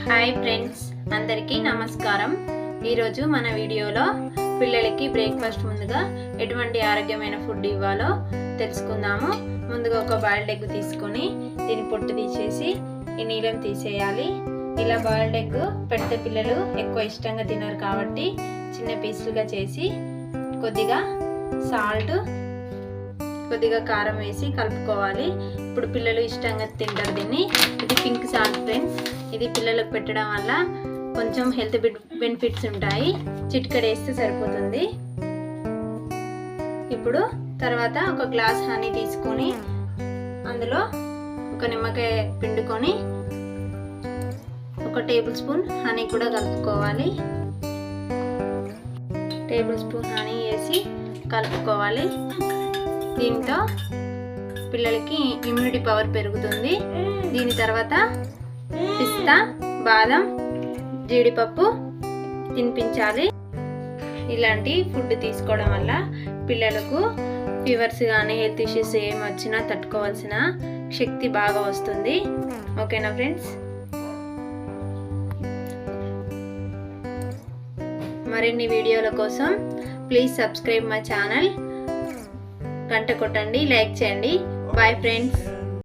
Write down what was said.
Hi friends, అందరికీ నమస్కారం. ఈరోజు మన వీడియోలో పిల్లలకి బ్రేక్ఫాస్ట్ ముందుగా ఎటువంటి ఆరోగ్యమైన ఫుడ్ ఇవ్వాలో తెలుసుకుందాము. ముందుగా ఒక బాయిల్డ్ ఎగ్ తీసుకొని దీని పొట్టు తీసేసి ఈ నీలం తీసేయాలి. ఇలా బాయిల్డ్ ఎగ్ పెడితే పిల్లలు ఎక్కువ ఇష్టంగా తినరు కాబట్టి చిన్న పీసులుగా చేసి కొద్దిగా సాల్ట్, కొద్దిగా కారం వేసి కలుపుకోవాలి. ఇప్పుడు పిల్లలు ఇష్టంగా తింటారు దీన్ని. ఇది పింక్ సాల్ట్ ఫ్రెండ్స్. ఇది పిల్లలకు పెట్టడం వల్ల కొంచెం హెల్త్ బెనిఫిట్స్ ఉంటాయి. చిటికెడు వేస్తే సరిపోతుంది. ఇప్పుడు తర్వాత ఒక గ్లాస్ హనీ తీసుకొని అందులో ఒక నిమ్మకాయ పిండుకొని ఒక టేబుల్ స్పూన్ హనీ కూడా కలుపుకోవాలి. టేబుల్ స్పూన్ హనీ వేసి కలుపుకోవాలి. దీంతో పిల్లలకి ఇమ్యూనిటీ పవర్ పెరుగుతుంది. దీని తర్వాత పిస్తా, బాదం, జీడిపప్పు తినిపించాలి. ఇలాంటి ఫుడ్ తీసుకోవడం వల్ల పిల్లలకు ఫీవర్స్ కానీ హెల్త్ ఇష్యూస్ ఏమి వచ్చినా తట్టుకోవాల్సిన శక్తి బాగా వస్తుంది. ఓకేనా ఫ్రెండ్స్? మరిన్ని వీడియోల కోసం ప్లీజ్ సబ్స్క్రైబ్ మై ఛానల్. గంట కొట్టండి, లైక్ చేయండి. Bye friends.